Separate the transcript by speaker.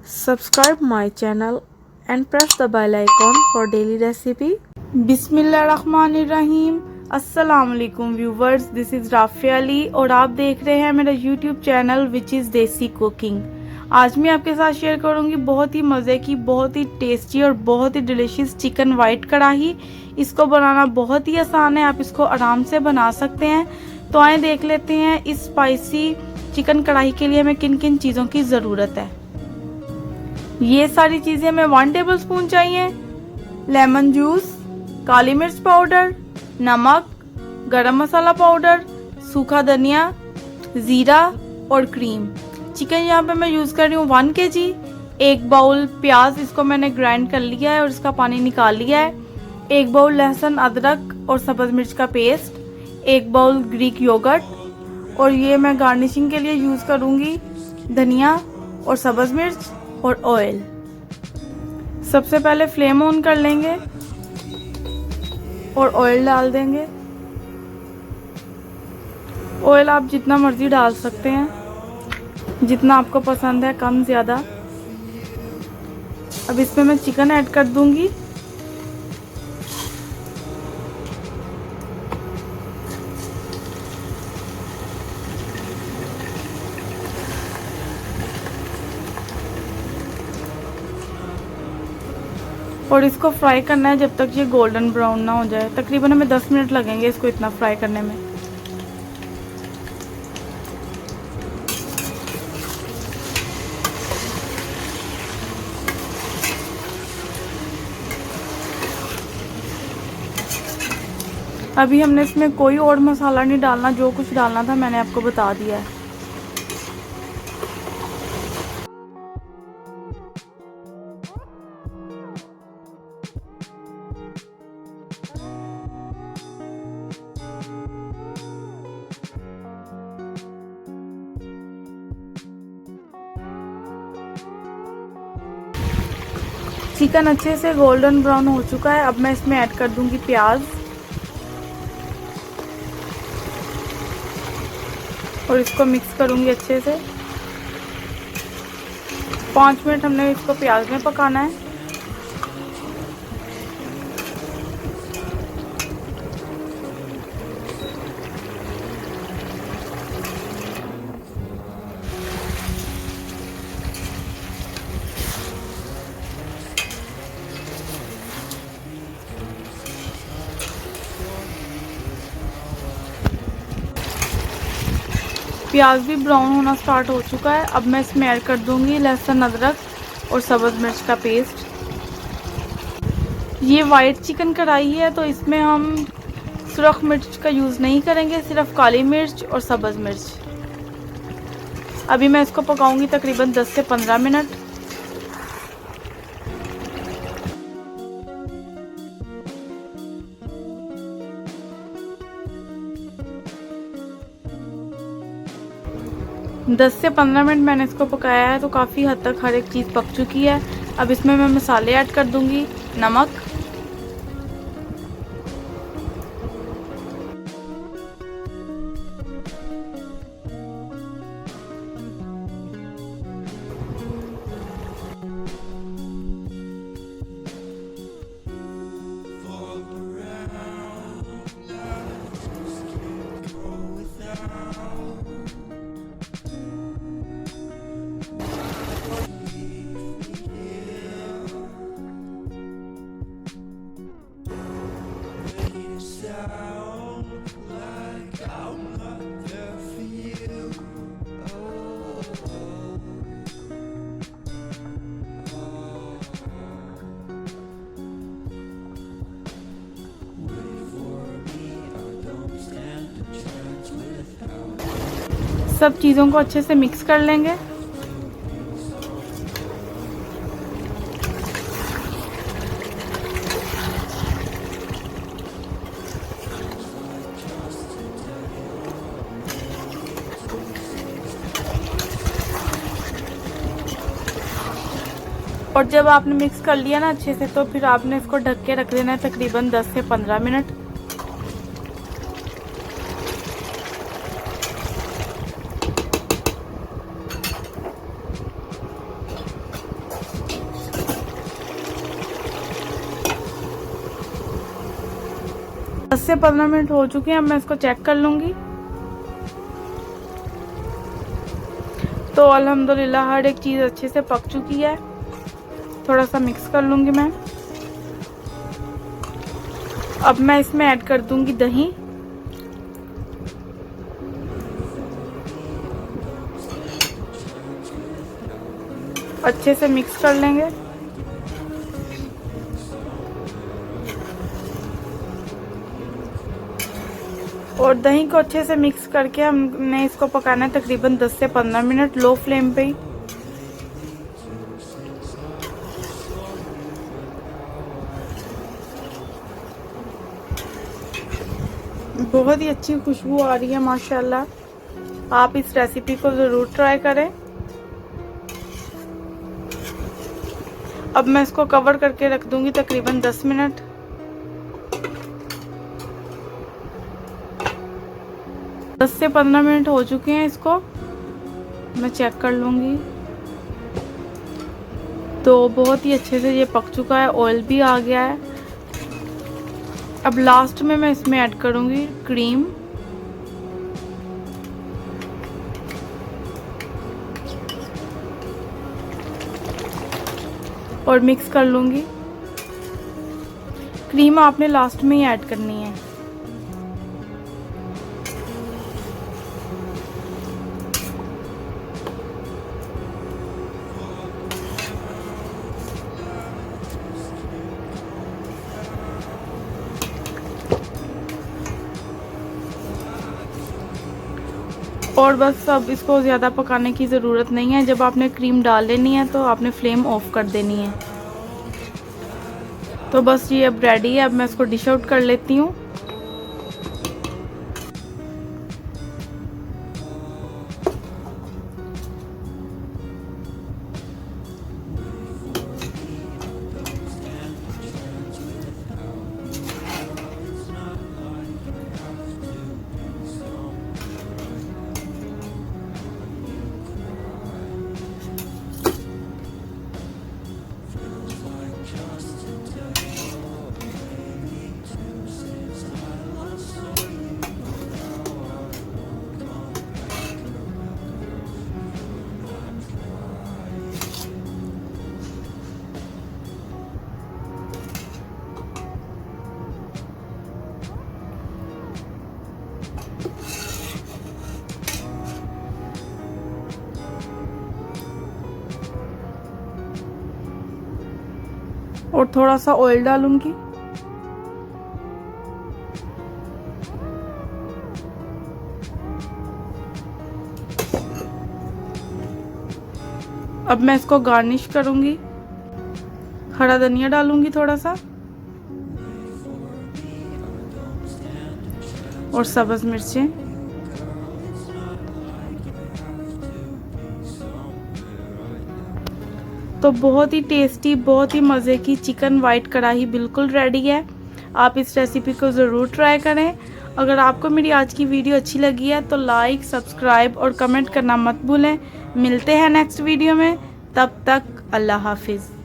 Speaker 1: Subscribe my channel and press the bell icon for daily recipe. बिस्मिल्लाहिर्रहमानिर्रहीम। अस्सलाम वालेकुम viewers, this is Rafia Ali और आप देख रहे हैं मेरा YouTube channel which is desi cooking. आज मैं आपके साथ शेयर करूंगी बहुत ही मज़े की, बहुत ही टेस्टी और बहुत ही डिलीशियस चिकन वाइट कढ़ाई। इसको बनाना बहुत ही आसान है, आप इसको आराम से बना सकते हैं। तो आए देख लेते हैं इस स्पाइसी चिकन कढ़ाई के लिए हमें किन किन चीज़ों की ज़रूरत है। ये सारी चीज़ें हमें 1 टेबलस्पून चाहिए, लेमन जूस, काली मिर्च पाउडर, नमक, गरम मसाला पाउडर, सूखा धनिया, ज़ीरा और क्रीम। चिकन यहाँ पे मैं यूज़ कर रही हूँ 1 kg। 1 बाउल प्याज, इसको मैंने ग्राइंड कर लिया है और इसका पानी निकाल लिया है। 1 बाउल लहसुन, अदरक और सब्ज़ मिर्च का पेस्ट, 1 बाउल ग्रीक योगर्ट और ये मैं गार्निशिंग के लिए यूज़ करूँगी धनिया और सब्ज़ मिर्च और ऑयल। सबसे पहले फ्लेम ऑन कर लेंगे और ऑयल डाल देंगे। ऑयल आप जितना मर्जी डाल सकते हैं, जितना आपको पसंद है, कम ज़्यादा। अब इसमें मैं चिकन ऐड कर दूंगी। और इसको फ्राई करना है जब तक ये गोल्डन ब्राउन ना हो जाए। तकरीबन हमें 10 मिनट लगेंगे इसको इतना फ्राई करने में। अभी हमने इसमें कोई और मसाला नहीं डालना, जो कुछ डालना था मैंने आपको बता दिया है। चिकन अच्छे से गोल्डन ब्राउन हो चुका है। अब मैं इसमें ऐड कर दूंगी प्याज और इसको मिक्स करूंगी अच्छे से। 5 मिनट हमने इसको प्याज में पकाना है। प्याज भी ब्राउन होना स्टार्ट हो चुका है। अब मैं इसमें ऐड कर दूंगी लहसुन, अदरक और सब्ज़ मिर्च का पेस्ट। ये वाइट चिकन कढ़ाई है तो इसमें हम सुरख मिर्च का यूज़ नहीं करेंगे, सिर्फ काली मिर्च और सब्ज़ मिर्च। अभी मैं इसको पकाऊंगी तकरीबन 10 से 15 मिनट। दस से 15 मिनट मैंने इसको पकाया है तो काफ़ी हद तक हर एक चीज़ पक चुकी है। अब इसमें मैं मसाले ऐड कर दूंगी। नमक, सब चीज़ों को अच्छे से मिक्स कर लेंगे। और जब आपने मिक्स कर लिया ना अच्छे से, तो फिर आपने इसको ढक के रख देना है तकरीबन 10 से 15 मिनट। से 15 मिनट हो चुके हैं। अब मैं इसको चेक कर लूँगी। तो अल्हम्दुलिल्लाह हर एक चीज़ अच्छे से पक चुकी है। थोड़ा सा मिक्स कर लूँगी मैं। अब मैं इसमें ऐड कर दूँगी दही। अच्छे से मिक्स कर लेंगे। और दही को अच्छे से मिक्स करके हमने इसको पकाना है तकरीबन 10 से 15 मिनट लो फ्लेम पे ही। बहुत ही अच्छी खुशबू आ रही है माशाल्लाह। आप इस रेसिपी को ज़रूर ट्राई करें। अब मैं इसको कवर करके रख दूंगी तकरीबन 10 मिनट। दस से 15 मिनट हो चुके हैं। इसको मैं चेक कर लूँगी। तो बहुत ही अच्छे से ये पक चुका है, ऑयल भी आ गया है। अब लास्ट में मैं इसमें ऐड करूँगी क्रीम। और मिक्स कर लूँगी। क्रीम आपने लास्ट में ही ऐड करनी है। और बस अब इसको ज़्यादा पकाने की ज़रूरत नहीं है। जब आपने क्रीम डाल लेनी है तो आपने फ्लेम ऑफ कर देनी है। तो बस ये अब रेडी है। अब मैं इसको डिश आउट कर लेती हूँ। और थोड़ा सा ऑयल डालूंगी। अब मैं इसको गार्निश करूंगी। हरा धनिया डालूंगी थोड़ा सा और सब्ज मिर्चें। तो बहुत ही टेस्टी, बहुत ही मज़े की चिकन वाइट कढ़ाई बिल्कुल रेडी है। आप इस रेसिपी को ज़रूर ट्राई करें। अगर आपको मेरी आज की वीडियो अच्छी लगी है तो लाइक, सब्सक्राइब और कमेंट करना मत भूलें। मिलते हैं नेक्स्ट वीडियो में। तब तक अल्लाह हाफिज़।